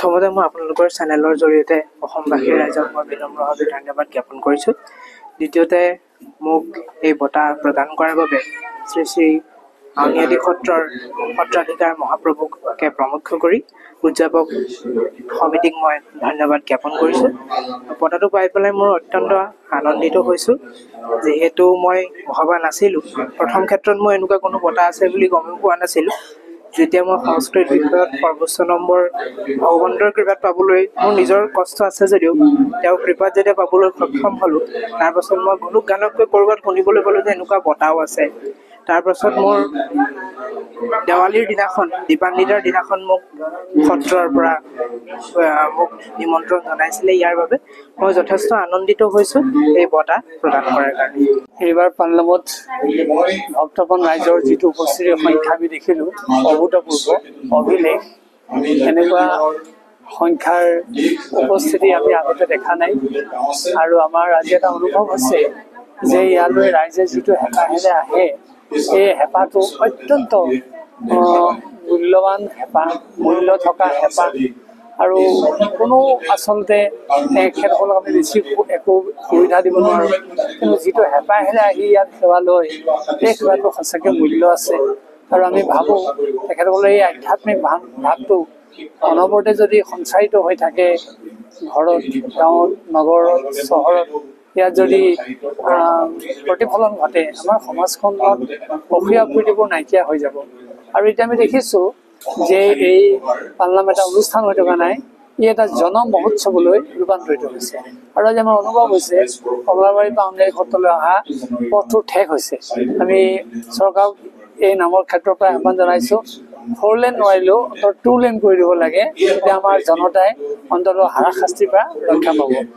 প্ৰথমতে মই আপোনালোকৰ চেনেলৰ জৰিয়তে অসমবাসী ৰাইজক মই বিনম্ৰভাৱে ধন্যবাদ জ্ঞাপন কৰিছোঁ। দ্বিতীয়তে মোক এই বঁটা প্ৰদান কৰাৰ বাবে শ্ৰী শ্ৰী আউনীআটী সত্ৰৰ সত্ৰাধিকাৰ মহাপ্ৰভুকে প্ৰমুখ্য কৰি উদযাপক সমিতিক মই ধন্যবাদ জ্ঞাপন কৰিছোঁ। বঁটাটো পাই পেলাই মোৰ অত্যন্ত আনন্দিত হৈছোঁ, যিহেতু মই ভবা নাছিলোঁ। প্ৰথম ক্ষেত্ৰত মই এনেকুৱা কোনো বঁটা আছে বুলি গমেই পোৱা নাছিলোঁ। যেতিয়া মই সংস্কৃত বিষয়ত সৰ্বোচ্চ নম্বৰ ভগৱন্তৰ কৃপাত পাবলৈ মোৰ নিজৰ কষ্ট আছে যদিও তেওঁৰ কৃপাত যেতিয়া পাবলৈ সক্ষম হ'লোঁ, তাৰপাছত মই গুণুক গানতকৈ ক'ৰবাত শুনিবলৈ পালোঁ যে এনেকুৱা বঁটাও আছে। তাৰপাছত মোৰ দেৱালীৰ দিনাখন, দীপান্বিতাৰ দিনাখন মোক সত্ৰৰ পৰা মোক নিমন্ত্ৰণ জনাইছিলে। ইয়াৰ বাবে মই যথেষ্ট আনন্দিত হৈছোঁ এই বঁটা প্ৰদান কৰাৰ কাৰণে। এইবাৰ পালনামত ভক্তপ্ৰাণ ৰাইজৰ যিটো উপস্থিতিৰ সংখ্যা আমি দেখিলোঁ, অভূতপূৰ্ব অভিলেখ। এনেকুৱা সংখ্যাৰ উপস্থিতি আমি আগতে দেখা নাই। আৰু আমাৰ আজি এটা অনুভৱ হৈছে যে ইয়ালৈ ৰাইজে যিটো হেঁপাহেৰে আহে, এই হেঁপাহটো অত্যন্ত মূল্যৱান হেঁপাহ, মূল্য থকা হেঁপাহ। আৰু কোনো আচলতে তেখেতসকলক আমি বেছি একো সুবিধা দিব নোৱাৰোঁ, কিন্তু যিটো হেঁপাহেৰে আহি ইয়াত সেৱা লয়, এই সেৱাটো সঁচাকৈ মূল্য আছে। আৰু আমি ভাবোঁ তেখেতসকলে এই আধ্যাত্মিক ভাৱটো অনবৰতে যদি সঞ্চাৰিত হৈ থাকে, ঘৰত, গাঁৱত, নগৰত, চহৰত, ইয়াত যদি প্ৰতিফলন ঘটে, আমাৰ সমাজখনত অসূয়া অপ্ৰীতিবোৰ নাইকিয়া হৈ যাব। আৰু এতিয়া আমি দেখিছোঁ যে এই পালনাম এটা অনুষ্ঠান হৈ থকা নাই, ই এটা জন মহোৎসৱলৈ ৰূপান্তৰিত হৈছে। আৰু আজি আমাৰ অনুভৱ হৈছে কমলাবাৰীৰ পৰা আউনীআটী সত্ৰলৈ অহা পথটো ঠেক হৈছে। আমি চৰকাৰক এই নামৰ ক্ষেত্ৰৰ পৰা আহ্বান জনাইছোঁ, 4 লেন নোৱাৰিলেও 2 লেন কৰি দিব লাগে, তেতিয়া আমাৰ জনতাই অন্ততঃ হাৰাশাস্তিৰ পৰা ৰক্ষা পাব।